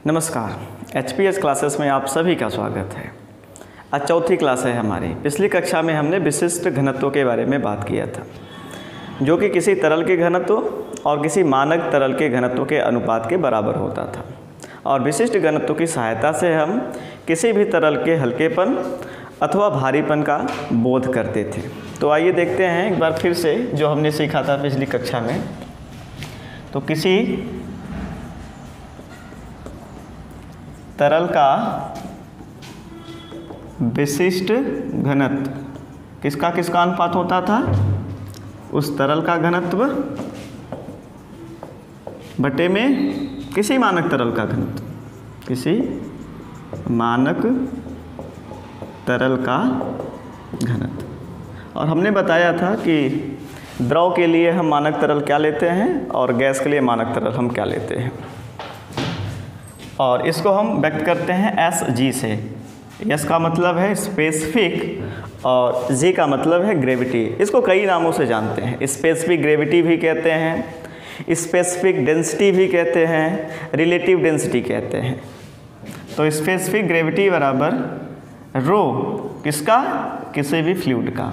नमस्कार, HPS classes में आप सभी का स्वागत है। आज चौथी क्लास है हमारी। पिछली कक्षा में हमने विशिष्ट घनत्व के बारे में बात किया था, जो कि किसी तरल के घनत्व और किसी मानक तरल के घनत्व के अनुपात के बराबर होता था। और विशिष्ट घनत्व की सहायता से हम किसी भी तरल के हल्केपन अथवा भारीपन का बोध करते थे। तो आइए देखते हैं एक बार फिर से जो हमने सीखा था पिछली कक्षा में। तो किसी तरल का विशिष्ट घनत्व किसका अनुपात होता था? उस तरल का घनत्व बटे में किसी मानक तरल का घनत्व, किसी मानक तरल का घनत्व। और हमने बताया था कि द्रव के लिए हम मानक तरल क्या लेते हैं और गैस के लिए मानक तरल हम क्या लेते हैं। और इसको हम व्यक्त करते हैं SG से। S का मतलब है स्पेसिफिक और G का मतलब है ग्रेविटी। इसको कई नामों से जानते हैं। स्पेसिफिक ग्रेविटी भी कहते हैं, स्पेसिफिक डेंसिटी भी कहते हैं, रिलेटिव डेंसिटी कहते हैं। तो स्पेसिफिक ग्रेविटी बराबर रो किसका? किसी भी फ्लूइड का,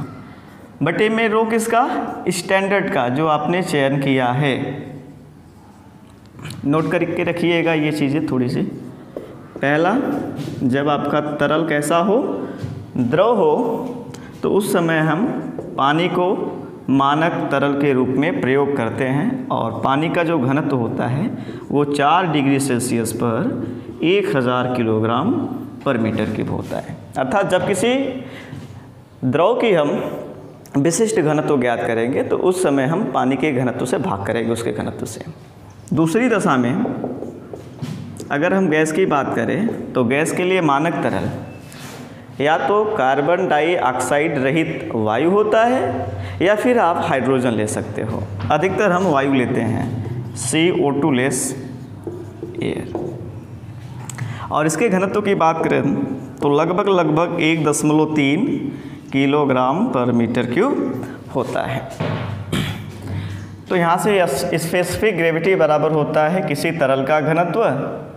बटे में रो किसका? स्टैंडर्ड का, जो आपने चयन किया है। नोट करके रखिएगा ये चीज़ें थोड़ी सी। पहला, जब आपका तरल कैसा हो? द्रव हो, तो उस समय हम पानी को मानक तरल के रूप में प्रयोग करते हैं। और पानी का जो घनत्व होता है वो 4 डिग्री सेल्सियस पर 1000 किलोग्राम पर मीटर क्यूब होता है। अर्थात जब किसी द्रव की हम विशिष्ट घनत्व ज्ञात करेंगे तो उस समय हम पानी के घनत्व से भाग करेंगे, उसके घनत्व से। दूसरी दशा में अगर हम गैस की बात करें तो गैस के लिए मानक तरल या तो कार्बन डाइऑक्साइड रहित वायु होता है या फिर आप हाइड्रोजन ले सकते हो। अधिकतर हम वायु लेते हैं, CO2 लेस एयर। और इसके घनत्व की बात करें तो लगभग 1.3 किलोग्राम पर मीटर क्यूब होता है। तो यहाँ से स्पेसिफिक ग्रेविटी बराबर होता है किसी तरल का घनत्व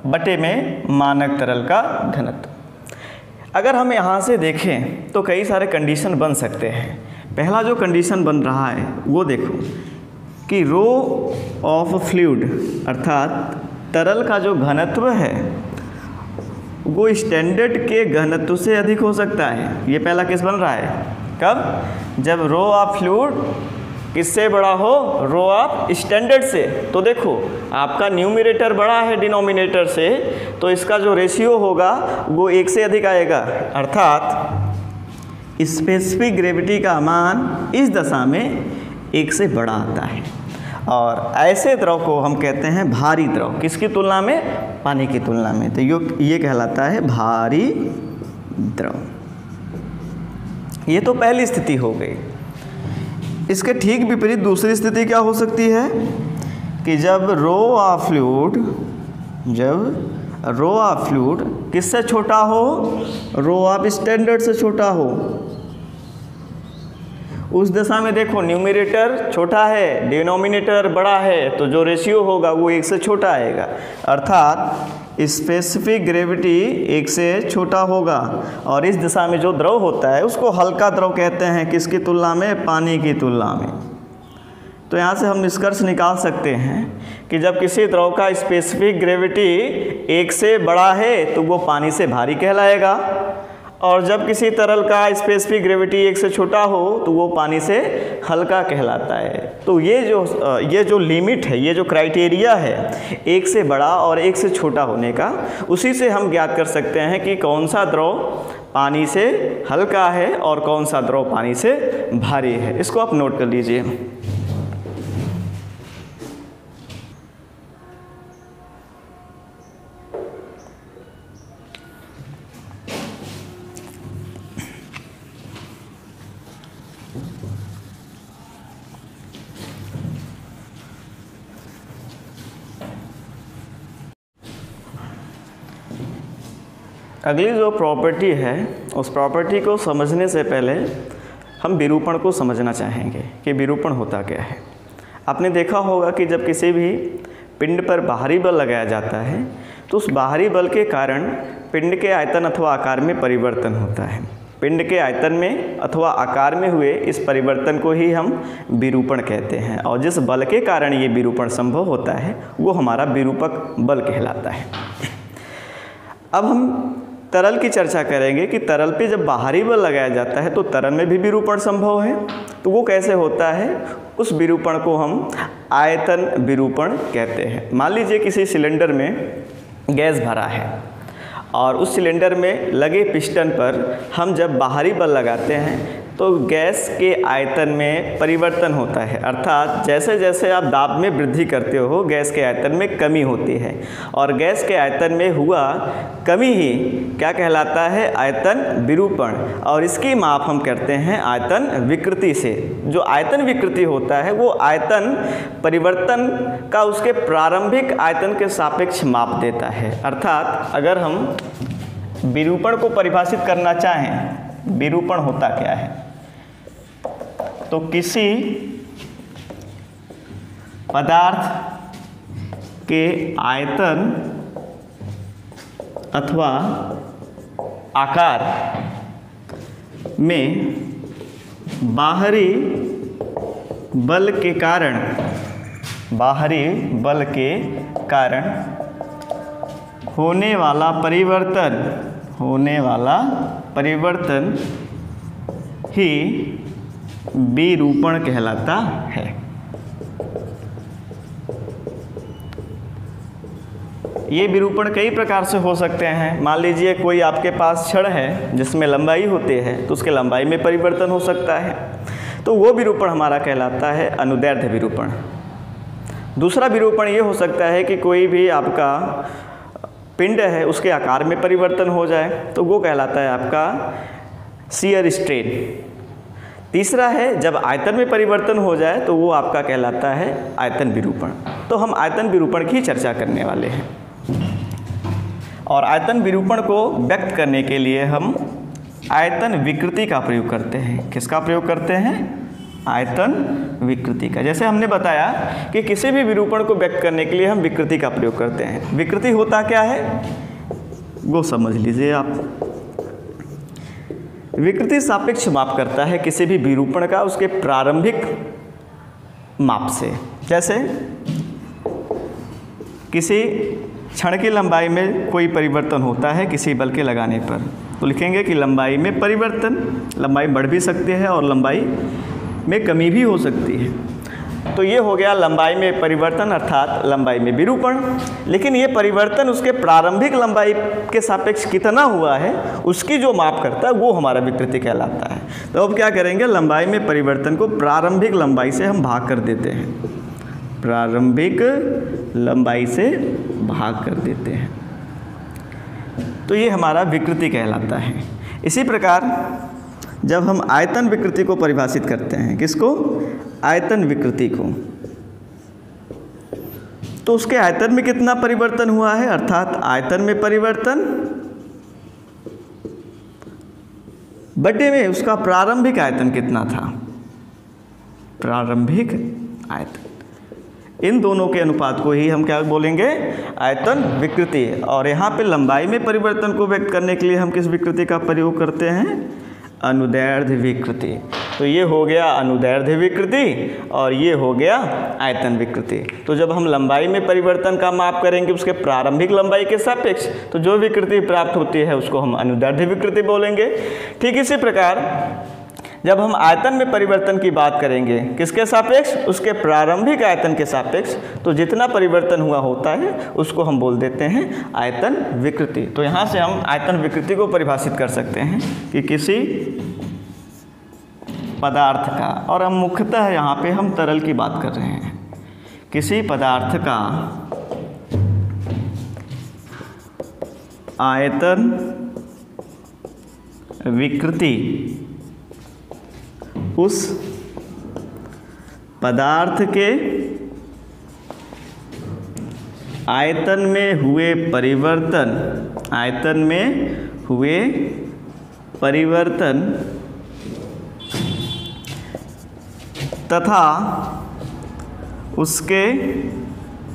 बटे में मानक तरल का घनत्व। अगर हम यहाँ से देखें तो कई सारे कंडीशन बन सकते हैं। पहला जो कंडीशन बन रहा है वो देखो कि रो ऑफ फ्लूइड अर्थात तरल का जो घनत्व है वो स्टैंडर्ड के घनत्व से अधिक हो सकता है। ये पहला केस बन रहा है। कब? जब रो ऑफ फ्लूइड किससे बड़ा हो? रो ऑफ स्टैंडर्ड से। तो देखो आपका न्यूमरेटर बड़ा है डिनोमिनेटर से, तो इसका जो रेशियो होगा वो 1 से अधिक आएगा। अर्थात स्पेसिफिक ग्रेविटी का मान इस दशा में 1 से बड़ा आता है। और ऐसे द्रव को हम कहते हैं भारी द्रव। किसकी तुलना में? पानी की तुलना में। तो ये कहलाता है भारी द्रव। ये तो पहली स्थिति हो गई। इसके ठीक विपरीत दूसरी स्थिति क्या हो सकती है कि जब रो ऑफ फ्लूइड किससे छोटा हो? रो ऑफ स्टैंडर्ड से छोटा हो। उस दशा में देखो न्यूमरेटर छोटा है, डिनोमिनेटर बड़ा है, तो जो रेशियो होगा वो 1 से छोटा आएगा। अर्थात स्पेसिफिक ग्रेविटी 1 से छोटा होगा। और इस दिशा में जो द्रव होता है उसको हल्का द्रव कहते हैं। किसकी तुलना में? पानी की तुलना में। तो यहाँ से हम निष्कर्ष निकाल सकते हैं कि जब किसी द्रव का स्पेसिफिक ग्रेविटी 1 से बड़ा है तो वो पानी से भारी कहलाएगा। और जब किसी तरल का स्पेसिफिक ग्रेविटी 1 से छोटा हो तो वो पानी से हल्का कहलाता है। तो ये जो लिमिट है, ये जो क्राइटेरिया है 1 से बड़ा और 1 से छोटा होने का, उसी से हम ज्ञात कर सकते हैं कि कौन सा द्रव पानी से हल्का है और कौन सा द्रव पानी से भारी है। इसको आप नोट कर लीजिए। अगली जो प्रॉपर्टी है उस प्रॉपर्टी को समझने से पहले हम विरूपण को समझना चाहेंगे कि विरूपण होता क्या है। आपने देखा होगा कि जब किसी भी पिंड पर बाहरी बल लगाया जाता है तो उस बाहरी बल के कारण पिंड के आयतन अथवा आकार में परिवर्तन होता है। पिंड के आयतन में अथवा आकार में हुए इस परिवर्तन को ही हम विरूपण कहते हैं, और जिस बल के कारण ये विरूपण संभव होता है वो हमारा विरूपक बल कहलाता है। अब हम तरल की चर्चा करेंगे कि तरल पे जब बाहरी बल लगाया जाता है तो तरल में भी विरूपण संभव है। तो वो कैसे होता है? उस विरूपण को हम आयतन विरूपण कहते हैं। मान लीजिए किसी सिलेंडर में गैस भरा है और उस सिलेंडर में लगे पिस्टन पर हम जब बाहरी बल लगाते हैं तो गैस के आयतन में परिवर्तन होता है, अर्थात जैसे जैसे आप दाब में वृद्धि करते हो गैस के आयतन में कमी होती है, और गैस के आयतन में हुआ कमी ही क्या कहलाता है? आयतन विरूपण। और इसकी माप हम करते हैं आयतन विकृति से। जो आयतन विकृति होता है वो आयतन परिवर्तन का उसके प्रारंभिक आयतन के सापेक्ष माप देता है। अर्थात अगर हम विरूपण को परिभाषित करना चाहें, विरूपण होता क्या है? तो किसी पदार्थ के आयतन अथवा आकार में बाहरी बल के कारण, बाहरी बल के कारण होने वाला परिवर्तन ही विरूपण कहलाता है। ये विरूपण कई प्रकार से हो सकते हैं। मान लीजिए कोई आपके पास छड़ है जिसमें लंबाई होती है तो उसके लंबाई में परिवर्तन हो सकता है, तो वो विरूपण हमारा कहलाता है अनुदैर्ध्य विरूपण। दूसरा विरूपण ये हो सकता है कि कोई भी आपका पिंड है उसके आकार में परिवर्तन हो जाए, तो वो कहलाता है आपका शियर स्ट्रेन। तीसरा है जब आयतन में परिवर्तन हो जाए तो वो आपका कहलाता है आयतन विरूपण। तो हम आयतन विरूपण की चर्चा करने वाले हैं, और आयतन विरूपण को व्यक्त करने के लिए हम आयतन विकृति का प्रयोग करते हैं। किसका प्रयोग करते हैं? आयतन विकृति का। जैसे हमने बताया कि किसी भी विरूपण को व्यक्त करने के लिए हम विकृति का प्रयोग करते हैं। विकृति होता क्या है वो समझ लीजिए आप। विकृति सापेक्ष माप करता है किसी भी विरूपण का उसके प्रारंभिक माप से। जैसे किसी क्षण की लंबाई में कोई परिवर्तन होता है किसी बल के लगाने पर, तो लिखेंगे कि लंबाई में परिवर्तन। लंबाई बढ़ भी सकती है और लंबाई में कमी भी हो सकती है। तो ये हो गया लंबाई में परिवर्तन अर्थात लंबाई में विरूपण। लेकिन ये परिवर्तन उसके प्रारंभिक लंबाई के सापेक्ष कितना हुआ है उसकी जो माप करता है वो हमारा विकृति कहलाता है। तो अब क्या करेंगे? लंबाई में परिवर्तन को प्रारंभिक लंबाई से हम भाग कर देते हैं, प्रारंभिक लंबाई से भाग कर देते हैं, तो ये हमारा विकृति कहलाता है। इसी प्रकार जब हम आयतन विकृति को परिभाषित करते हैं, किसको? आयतन विकृति को, तो उसके आयतन में कितना परिवर्तन हुआ है, अर्थात आयतन में परिवर्तन बटे में उसका प्रारंभिक आयतन कितना था, प्रारंभिक आयतन। इन दोनों के अनुपात को ही हम क्या बोलेंगे? आयतन विकृति। और यहाँ पे लंबाई में परिवर्तन को व्यक्त करने के लिए हम किस विकृति का प्रयोग करते हैं? अनुदैर्ध्य विकृति। तो ये हो गया अनुदैर्ध्य विकृति और ये हो गया आयतन विकृति। तो जब हम लंबाई में परिवर्तन का माप करेंगे उसके प्रारंभिक लंबाई के सापेक्ष, तो जो विकृति प्राप्त होती है उसको हम अनुदैर्ध्य विकृति बोलेंगे। ठीक इसी प्रकार जब हम आयतन में परिवर्तन की बात करेंगे किसके सापेक्ष? उसके प्रारंभिक आयतन के सापेक्ष, तो जितना परिवर्तन हुआ होता है उसको हम बोल देते हैं आयतन विकृति। तो यहाँ से हम आयतन विकृति को परिभाषित कर सकते हैं कि किसी पदार्थ का, और हम मुख्यतः यहाँ पे हम तरल की बात कर रहे हैं, किसी पदार्थ का आयतन विकृति उस पदार्थ के आयतन में हुए परिवर्तन, आयतन में हुए परिवर्तन तथा उसके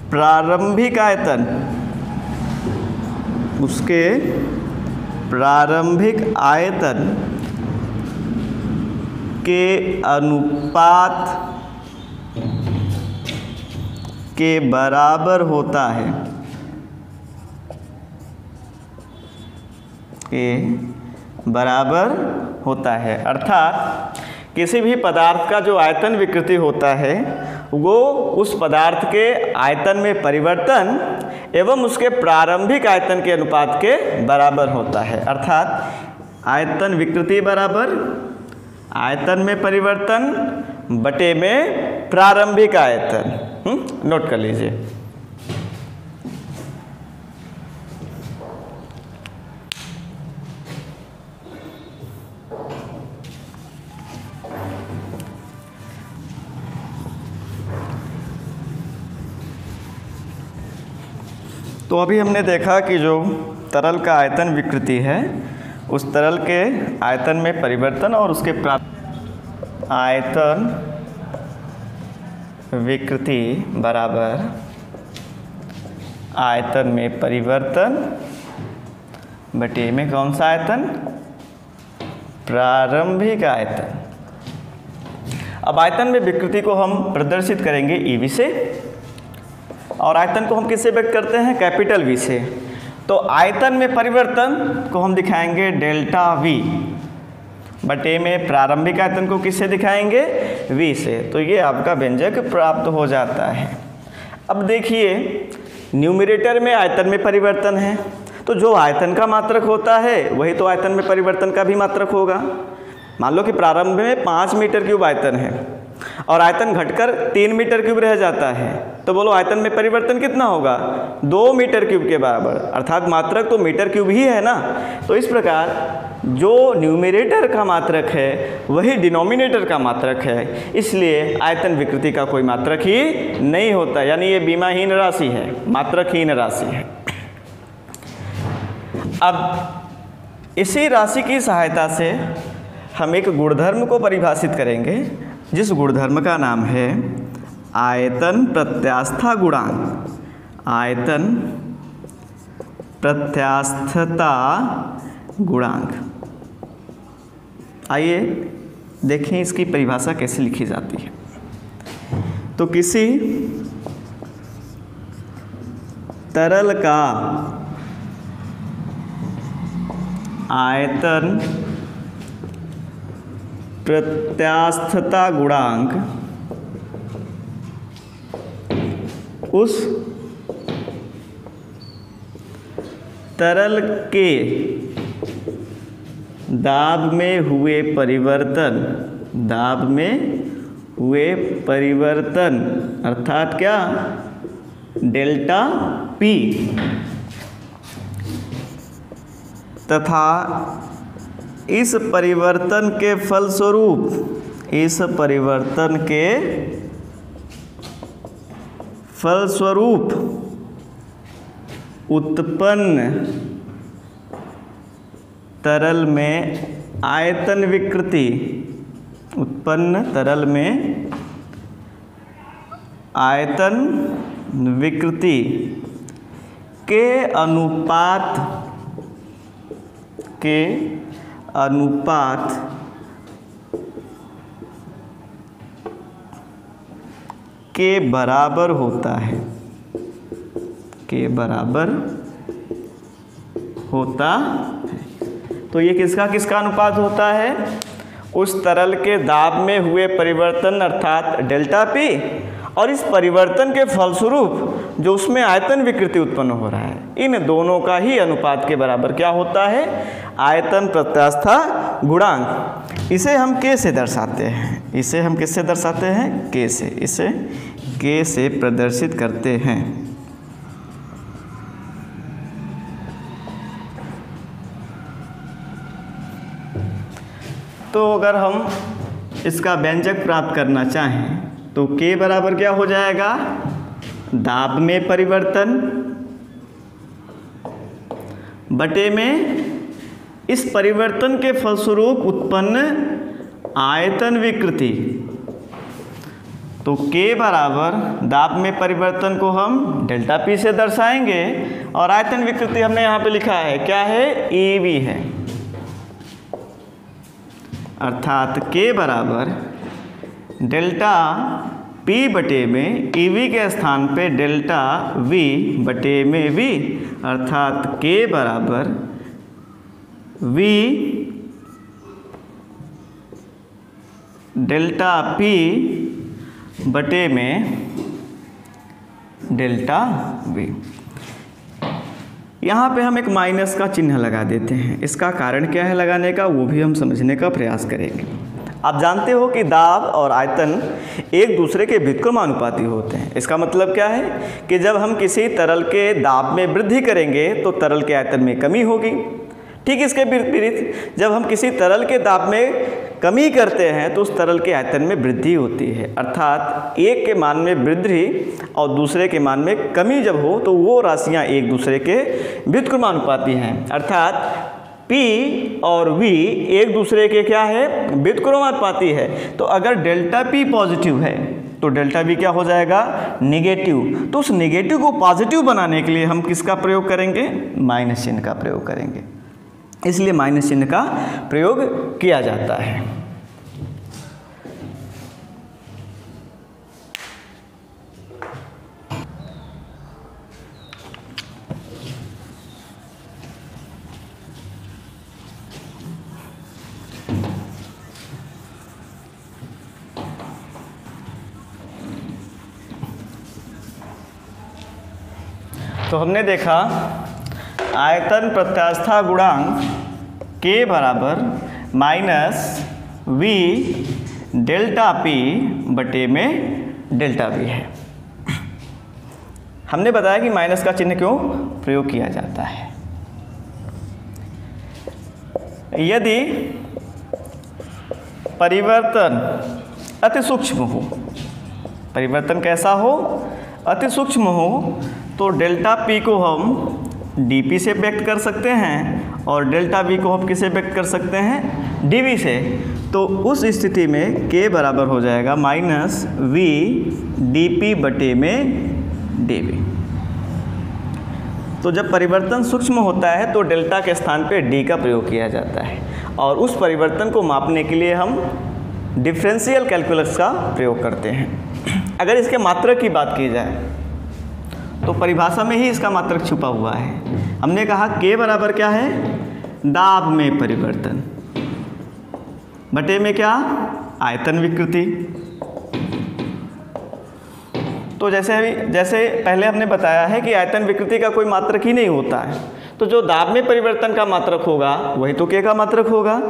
प्रारंभिक आयतन उसके प्रारंभिक आयतन के अनुपात के बराबर होता है, के बराबर होता है। अर्थात किसी भी पदार्थ का जो आयतन विकृति होता है वो उस पदार्थ के आयतन में परिवर्तन एवं उसके प्रारंभिक आयतन के अनुपात के बराबर होता है। अर्थात आयतन विकृति बराबर आयतन में परिवर्तन बटे में प्रारंभिक आयतन। नोट कर लीजिए। तो अभी हमने देखा कि जो तरल का आयतन विकृति है उस तरल के आयतन में परिवर्तन और उसके आयतन विकृति बराबर आयतन में परिवर्तन बटे में कौन सा आयतन, प्रारंभिक आयतन। अब आयतन में विकृति को हम प्रदर्शित करेंगे EV से और आयतन को हम किससे व्यक्त करते हैं, कैपिटल V से। तो आयतन में परिवर्तन को हम दिखाएंगे डेल्टा V बटे में प्रारंभिक आयतन को किससे दिखाएंगे, V से। तो ये आपका व्यंजक प्राप्त हो जाता है। अब देखिए न्यूमरेटर में आयतन में परिवर्तन है तो जो आयतन का मात्रक होता है वही तो आयतन में परिवर्तन का भी मात्रक होगा। मान लो कि प्रारंभ में 5 मीटर क्यूब आयतन है और आयतन घटकर 3 मीटर क्यूब रह जाता है तो बोलो आयतन में परिवर्तन कितना होगा, 2 मीटर क्यूब के बराबर। अर्थात मात्रक तो मीटर क्यूब ही है ना। तो इस प्रकार जो न्यूमरेटर का मात्रक है वही डिनोमिनेटर का मात्रक है, इसलिए आयतन विकृति का कोई मात्रक ही नहीं होता, यानी ये बीमाहीन राशि है, मात्रकहीन राशि है। अब इसी राशि की सहायता से हम एक गुणधर्म को परिभाषित करेंगे जिस गुणधर्म का नाम है आयतन प्रत्यास्थता गुणांक। आयतन प्रत्यास्थता गुणांक। आइए देखें इसकी परिभाषा कैसे लिखी जाती है। तो किसी तरल का आयतन प्रत्यास्थता गुणांक उस तरल के दाब में हुए परिवर्तन, दाब में हुए परिवर्तन अर्थात क्या, डेल्टा P तथा इस परिवर्तन के फलस्वरूप, इस परिवर्तन के फलस्वरूप उत्पन्न तरल में आयतन विकृति, उत्पन्न तरल में आयतन विकृति के अनुपात के बराबर होता है, के बराबर होता है। तो ये किसका किसका अनुपात होता है, उस तरल के दाब में हुए परिवर्तन अर्थात डेल्टा P और इस परिवर्तन के फलस्वरूप जो उसमें आयतन विकृति उत्पन्न हो रहा है, इन दोनों का ही अनुपात के बराबर क्या होता है, आयतन प्रत्यास्थता गुणांक। इसे हम K से दर्शाते हैं, इसे हम किससे दर्शाते हैं, K से, इसे K से प्रदर्शित करते हैं। तो अगर हम इसका व्यंजक प्राप्त करना चाहें तो K बराबर क्या हो जाएगा, दाब में परिवर्तन बटे में इस परिवर्तन के फलस्वरूप उत्पन्न आयतन विकृति, तो K बराबर दाब में परिवर्तन को हम डेल्टा P से दर्शाएंगे और आयतन विकृति हमने यहाँ पे लिखा है, क्या है, EV है। अर्थात K बराबर डेल्टा P बटे में EV के स्थान पे डेल्टा V बटे में V, अर्थात K बराबर V डेल्टा P बटे में डेल्टा V। यहाँ पे हम एक माइनस का चिन्ह लगा देते हैं। इसका कारण क्या है लगाने का, वो भी हम समझने का प्रयास करेंगे। आप जानते हो कि दाब और आयतन एक दूसरे के व्युत्क्रमानुपाती होते हैं। इसका मतलब क्या है कि जब हम किसी तरल के दाब में वृद्धि करेंगे तो तरल के आयतन में कमी होगी। ठीक इसके विपरीत जब हम किसी तरल के दाब में कमी करते हैं तो उस तरल के आयतन में वृद्धि होती है। अर्थात एक के मान में वृद्धि और दूसरे के मान में कमी जब हो तो वो राशियां एक दूसरे के व्युत्क्रमानुपाती हैं। अर्थात P और V एक दूसरे के क्या है, व्युत्क्रमानुपाती है। तो अगर डेल्टा P पॉजिटिव है तो डेल्टा V क्या हो जाएगा, निगेटिव। तो उस निगेटिव को पॉजिटिव बनाने के लिए हम किसका प्रयोग करेंगे, माइनस चिन्ह का प्रयोग करेंगे। इसलिए माइनस चिन्ह का प्रयोग किया जाता है। तो हमने देखा आयतन प्रत्यास्था गुणांक K बराबर माइनस V डेल्टा P बटे में डेल्टा V है। हमने बताया कि माइनस का चिन्ह क्यों प्रयोग किया जाता है। यदि परिवर्तन अति सूक्ष्म हो, परिवर्तन कैसा हो, अति सूक्ष्म हो, तो डेल्टा P को हम dP से व्यक्त कर सकते हैं और डेल्टा V को हम किसे व्यक्त कर सकते हैं, dV से। तो उस स्थिति में K बराबर हो जाएगा माइनस V dP बटे में dV। तो जब परिवर्तन सूक्ष्म होता है तो डेल्टा के स्थान पे D का प्रयोग किया जाता है और उस परिवर्तन को मापने के लिए हम डिफरेंशियल कैलकुलस का प्रयोग करते हैं। अगर इसके मात्रक की बात की जाए तो परिभाषा में ही इसका मात्रक छुपा हुआ है। हमने कहा K बराबर क्या है, दाब में परिवर्तन बटे में क्या, आयतन विकृति। तो जैसे पहले हमने बताया है कि आयतन विकृति का कोई मात्रक ही नहीं होता है, तो जो दाब में परिवर्तन का मात्रक होगा वही तो K का मात्रक होगा।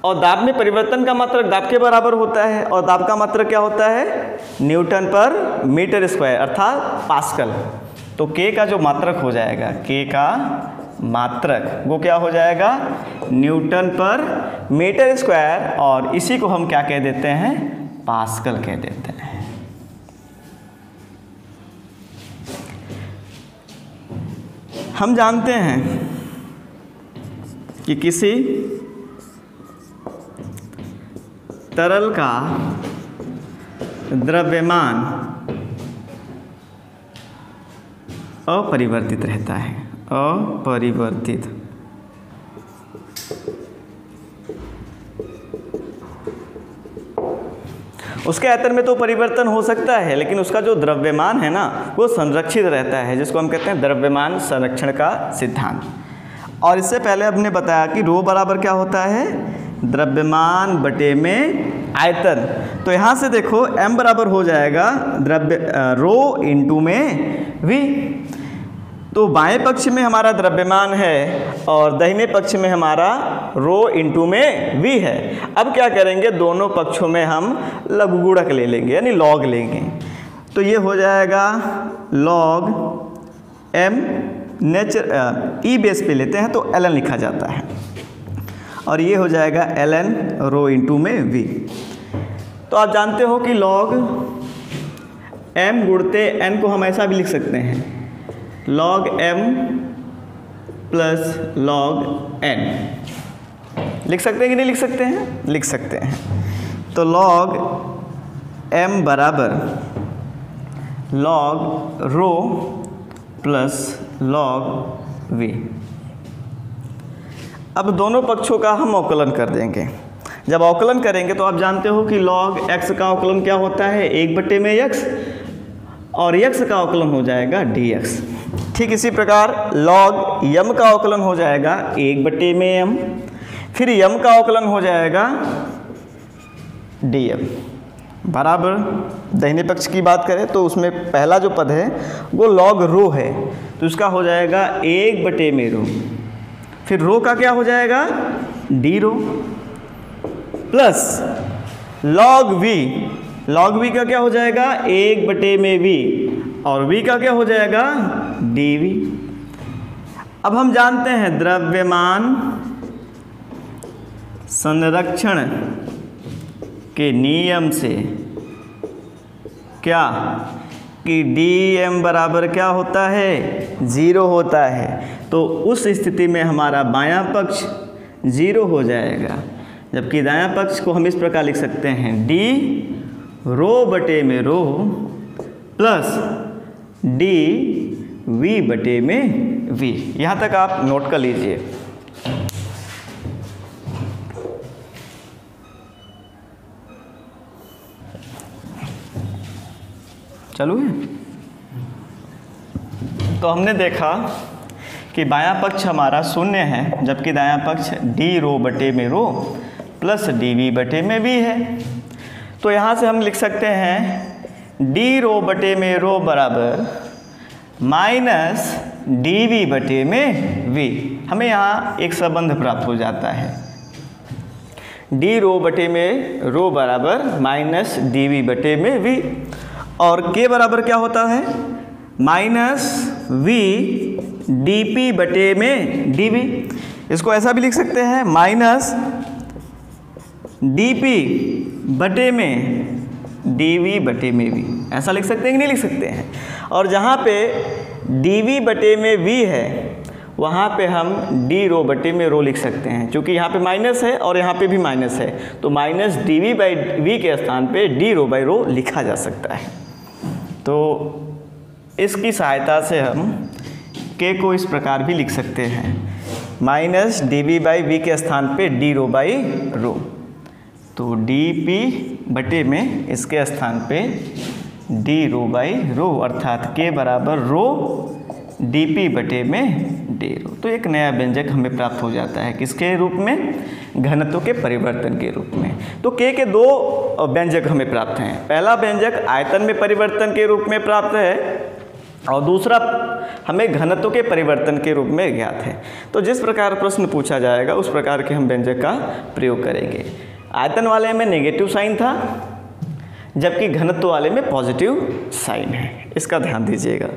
और दाब में परिवर्तन का मात्रक दाब के बराबर होता है और दाब का मात्रक क्या होता है, न्यूटन पर मीटर स्क्वायर अर्थात पास्कल। तो K का जो मात्रक हो जाएगा, K का मात्रक वो क्या हो जाएगा, न्यूटन पर मीटर स्क्वायर, और इसी को हम क्या कह देते हैं, पास्कल कह देते हैं। हम जानते हैं कि किसी तरल का द्रव्यमान अपरिवर्तित रहता है, अपरिवर्तित। उसके आयतन में तो परिवर्तन हो सकता है लेकिन उसका जो द्रव्यमान है ना वो संरक्षित रहता है, जिसको हम कहते हैं द्रव्यमान संरक्षण का सिद्धांत। और इससे पहले हमने बताया कि रो बराबर क्या होता है, द्रव्यमान बटे में आयतन। तो यहाँ से देखो m बराबर हो जाएगा रो इंटू में v। तो बाएं पक्ष में हमारा द्रव्यमान है और दाहिने पक्ष में हमारा रो इंटू में v है। अब क्या करेंगे, दोनों पक्षों में हम लघुगुणक ले लेंगे यानी लॉग लेंगे। तो ये हो जाएगा लॉग m ई बेस पे लेते हैं तो ln लिखा जाता है और ये हो जाएगा ln रो इंटू में v। तो आप जानते हो कि लॉग m गुणते n को हम ऐसा भी लिख सकते हैं, log m plus log n। लिख सकते हैं कि नहीं लिख सकते हैं, लिख सकते हैं। तो log m बराबर log रो प्लस log v। अब दोनों पक्षों का हम अवकलन कर देंगे। जब अवकलन करेंगे तो आप जानते हो कि log x का अवकलन क्या होता है, 1/x, और x का अवकलन हो जाएगा dx। ठीक इसी प्रकार log m का अवकलन हो जाएगा 1/m, फिर m का अवकलन हो जाएगा dm बराबर, दाहिने पक्ष की बात करें तो उसमें पहला जो पद है वो log रो है, तो इसका हो जाएगा 1/रो, फिर रो का क्या हो जाएगा d रो, प्लस log v का क्या हो जाएगा 1/v, और v का क्या हो जाएगा dv। अब हम जानते हैं द्रव्यमान संरक्षण के नियम से क्या कि dm बराबर क्या होता है 0 होता है, तो उस स्थिति में हमारा बायां पक्ष 0 हो जाएगा, जबकि दायां पक्ष को हम इस प्रकार लिख सकते हैं d रो बटे में रो प्लस d v बटे में v। यहाँ तक आप नोट कर लीजिए। चलो तो हमने देखा कि बायां पक्ष हमारा 0 है, जबकि दायां पक्ष d रो बटे में रो प्लस dv बटे में v है। तो यहाँ से हम लिख सकते हैं d रो बटे में रो बराबर माइनस dv बटे में v। हमें यहाँ एक संबंध प्राप्त हो जाता है, d रो बटे में रो बराबर माइनस dv बटे में v, और k बराबर क्या होता है माइनस v dp बटे में dv। इसको ऐसा भी लिख सकते हैं माइनस dp बटे में dv बटे में v, ऐसा लिख सकते हैं कि नहीं लिख सकते हैं। और जहाँ पे dv बटे में v है वहाँ पे हम d रो बटे में रो लिख सकते हैं, क्योंकि यहाँ पे माइनस है और यहाँ पे भी माइनस है, तो माइनस dv बाई v के स्थान पे d रो बाई रो लिखा जा सकता है। तो इसकी सहायता से हम k को इस प्रकार भी लिख सकते हैं माइनस dv बाई v के स्थान पे d रो बाई रो, तो dp बटे में इसके स्थान पे d रो बाई रो, अर्थात k बराबर रो dp बटे में d रो। तो एक नया व्यंजक हमें प्राप्त हो जाता है, किसके रूप में, घनत्व के परिवर्तन के रूप में। तो k के दो व्यंजक हमें प्राप्त हैं, पहला व्यंजक आयतन में परिवर्तन के रूप में प्राप्त है और दूसरा हमें घनत्व के परिवर्तन के रूप में ज्ञात है। तो जिस प्रकार प्रश्न पूछा जाएगा उस प्रकार के हम व्यंजक का प्रयोग करेंगे। आयतन वाले में नेगेटिव साइन था, जबकि घनत्व वाले में पॉजिटिव साइन है, इसका ध्यान दीजिएगा।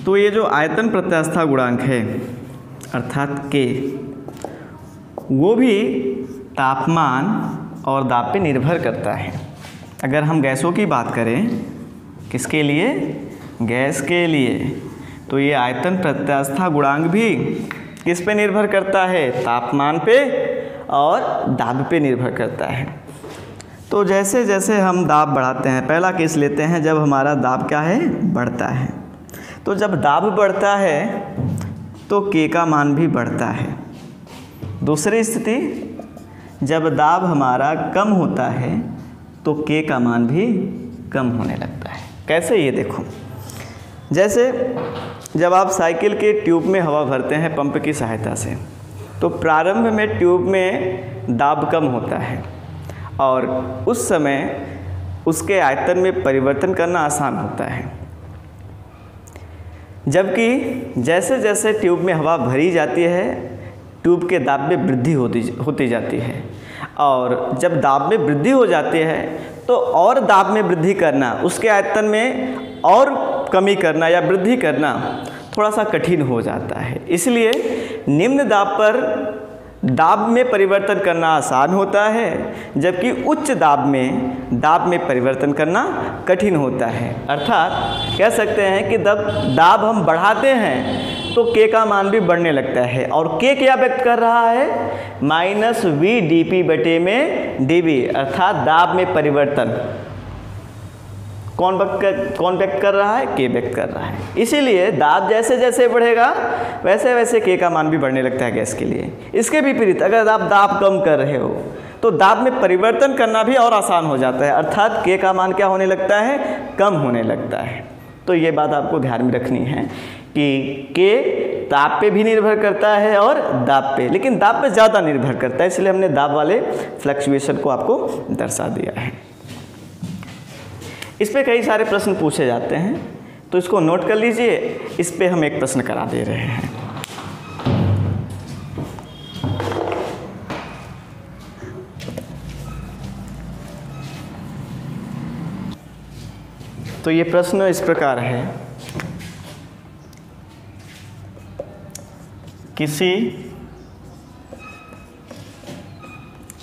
तो ये जो आयतन प्रत्यास्था गुणांक है अर्थात k, वो भी तापमान और दाब पे निर्भर करता है। अगर हम गैसों की बात करें, किसके लिए, गैस के लिए, तो ये आयतन प्रत्यास्था गुणांक भी किस पे निर्भर करता है, तापमान पे और दाब पे निर्भर करता है। तो जैसे जैसे हम दाब बढ़ाते हैं, पहला केस लेते हैं जब हमारा दाब क्या है, बढ़ता है, तो जब दाब बढ़ता है तो k का मान भी बढ़ता है। दूसरी स्थिति, जब दाब हमारा कम होता है तो k का मान भी कम होने लगता है। कैसे, ये देखो, जैसे जब आप साइकिल के ट्यूब में हवा भरते हैं पंप की सहायता से, तो प्रारंभ में ट्यूब में दाब कम होता है और उस समय उसके आयतन में परिवर्तन करना आसान होता है, जबकि जैसे जैसे ट्यूब में हवा भरी जाती है ट्यूब के दाब में वृद्धि होती जाती है, और जब दाब में वृद्धि हो जाती है तो और दाब में वृद्धि करना, उसके आयतन में और कमी करना या वृद्धि करना थोड़ा सा कठिन हो जाता है। इसलिए निम्न दाब पर दाब में परिवर्तन करना आसान होता है, जबकि उच्च दाब में परिवर्तन करना कठिन होता है। अर्थात कह सकते हैं कि जब दाब हम बढ़ाते हैं तो K का मान भी बढ़ने लगता है, और K क्या व्यक्त कर रहा है, -V dP बटे में dV, अर्थात दाब में परिवर्तन कौन व्यक्त कर रहा है, K व्यक्त कर रहा है। इसीलिए दाब जैसे जैसे बढ़ेगा वैसे वैसे K का मान भी बढ़ने लगता है गैस के लिए। इसके विपरीत अगर आप दाब कम कर रहे हो तो दाब में परिवर्तन करना भी और आसान हो जाता है, अर्थात K का मान क्या होने लगता है, कम होने लगता है। तो ये बात आपको ध्यान में रखनी है कि K दाब पे भी निर्भर करता है और दाब पे, लेकिन दाब पे ज़्यादा निर्भर करता है, इसलिए हमने दाब वाले फ्लक्चुएशन को आपको दर्शा दिया है। इस पे कई सारे प्रश्न पूछे जाते हैं, तो इसको नोट कर लीजिए। इस पे हम एक प्रश्न करा दे रहे हैं। तो ये प्रश्न इस प्रकार है, किसी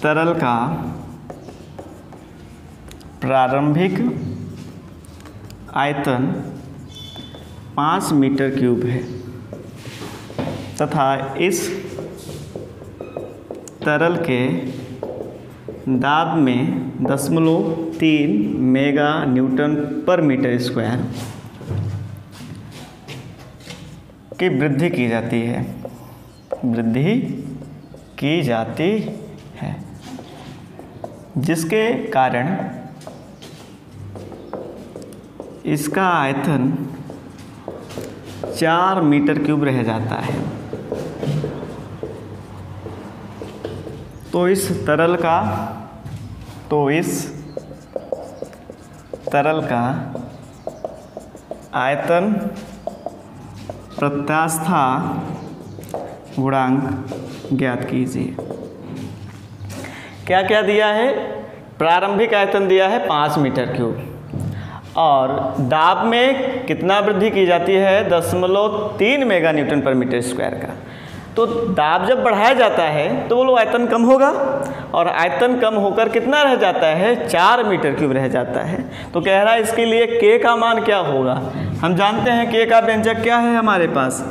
तरल का प्रारंभिक आयतन 5 मीटर क्यूब है तथा इस तरल के दाब में 0.3 मेगा न्यूटन पर मीटर स्क्वायर की वृद्धि की जाती है, जिसके कारण इसका आयतन 4 मीटर क्यूब रह जाता है। तो इस तरल का आयतन प्रत्यास्था गुणांक ज्ञात कीजिए। क्या क्या दिया है, प्रारंभिक आयतन दिया है 5 मीटर क्यूब, और दाब में कितना वृद्धि की जाती है, 0.3 मेगा न्यूटन पर मीटर स्क्वायर का। तो दाब जब बढ़ाया जाता है तो बोलो आयतन कम होगा, और आयतन कम होकर कितना रह जाता है, 4 मीटर क्यूब रह जाता है। तो कह रहा है इसके लिए K का मान क्या होगा। हम जानते हैं K का व्यंजक क्या है हमारे पास,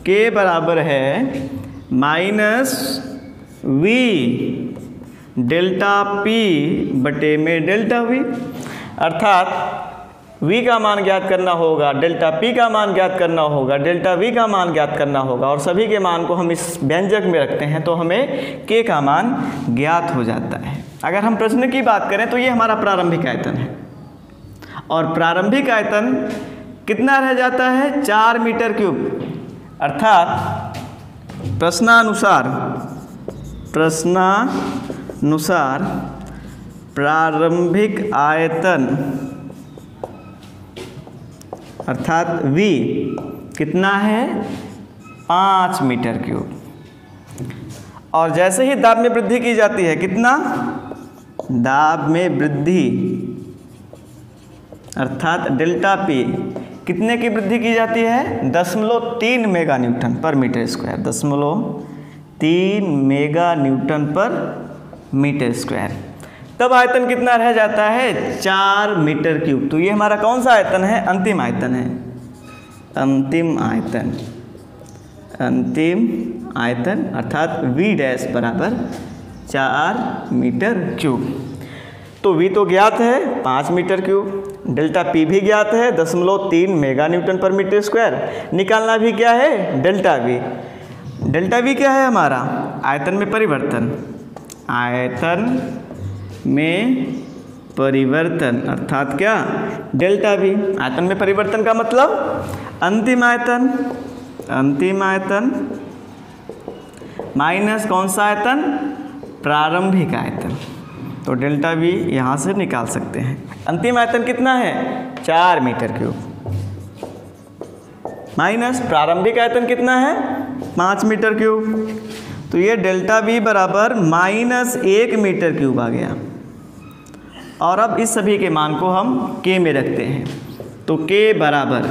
K बराबर है -V डेल्टा P बटे में डेल्टा V, अर्थात V का मान ज्ञात करना होगा, डेल्टा P का मान ज्ञात करना होगा, डेल्टा V का मान ज्ञात करना होगा, और सभी के मान को हम इस व्यंजक में रखते हैं तो हमें K का मान ज्ञात हो जाता है। अगर हम प्रश्न की बात करें तो ये हमारा प्रारंभिक आयतन है, और प्रारंभिक आयतन कितना रह जाता है, 4 मीटर क्यूब, अर्थात प्रश्नानुसार प्रारंभिक आयतन अर्थात V कितना है, 5 मीटर क्यूब, और जैसे ही दाब में वृद्धि की जाती है, कितना, दाब में वृद्धि अर्थात डेल्टा P कितने की वृद्धि की जाती है, 0.3 मेगा न्यूटन पर मीटर स्क्वायर, 0.3 मेगा न्यूटन पर मीटर स्क्वायर। तब आयतन कितना रह जाता है, 4 मीटर क्यूब। तो ये हमारा कौन सा आयतन है, अंतिम आयतन है, अंतिम आयतन अर्थात V डैश बराबर 4 मीटर क्यूब। तो V तो ज्ञात है 5 मीटर क्यूब, डेल्टा P भी ज्ञात है 0.3 मेगा न्यूटन पर मीटर स्क्वायर। निकालना भी क्या है, डेल्टा V। डेल्टा V क्या है हमारा, आयतन में परिवर्तन, अर्थात क्या, डेल्टा V। आयतन में परिवर्तन का मतलब अंतिम आयतन माइनस कौन सा आयतन, प्रारंभिक आयतन। तो डेल्टा V यहाँ से निकाल सकते हैं। अंतिम आयतन कितना है, 4 मीटर क्यूब, माइनस प्रारंभिक आयतन कितना है, 5 मीटर क्यूब। तो ये डेल्टा V बराबर -1 मीटर क्यूब आ गया। और अब इस सभी के मान को हम K में रखते हैं, तो K बराबर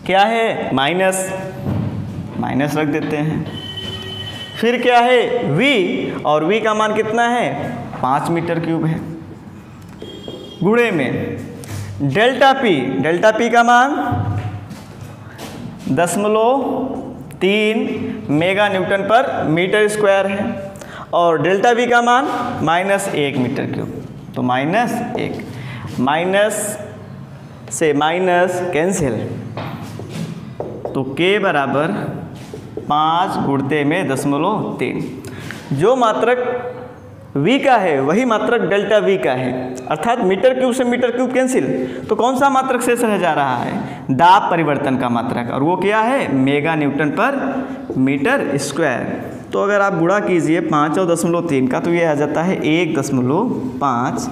क्या है, माइनस रख देते हैं, फिर क्या है v, और v का मान कितना है 5 मीटर क्यूब है, गुणे में डेल्टा p का मान 0.3 मेगा न्यूटन पर मीटर स्क्वायर है, और डेल्टा v का मान -1 मीटर क्यूब। तो -1, माइनस से माइनस कैंसिल, तो k बराबर 5 गुणते में 0.3। जो मात्रक v का है वही मात्रक डेल्टा v का है, अर्थात मीटर क्यूब से मीटर क्यूब कैंसिल, तो कौन सा मात्रक शेष रह जा रहा है, दाब परिवर्तन का मात्रक, और वो क्या है मेगा न्यूटन पर मीटर स्क्वायर। तो अगर आप गुणा कीजिए 5 और 0.3 का, तो ये आ जाता है 1.5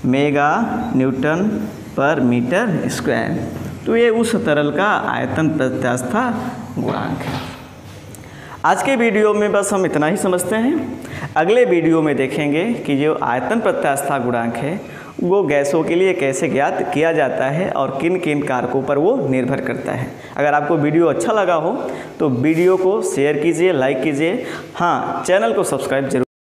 मेगा न्यूटन पर मीटर स्क्वायर। तो ये उस तरल का आयतन प्रत्यास्था गुणांक है। आज के वीडियो में बस हम इतना ही समझते हैं। अगले वीडियो में देखेंगे कि जो आयतन प्रत्यास्था गुणांक है वो गैसों के लिए कैसे ज्ञात किया जाता है और किन किन कारकों पर वो निर्भर करता है। अगर आपको वीडियो अच्छा लगा हो तो वीडियो को शेयर कीजिए, लाइक कीजिए, हाँ चैनल को सब्सक्राइब जरूर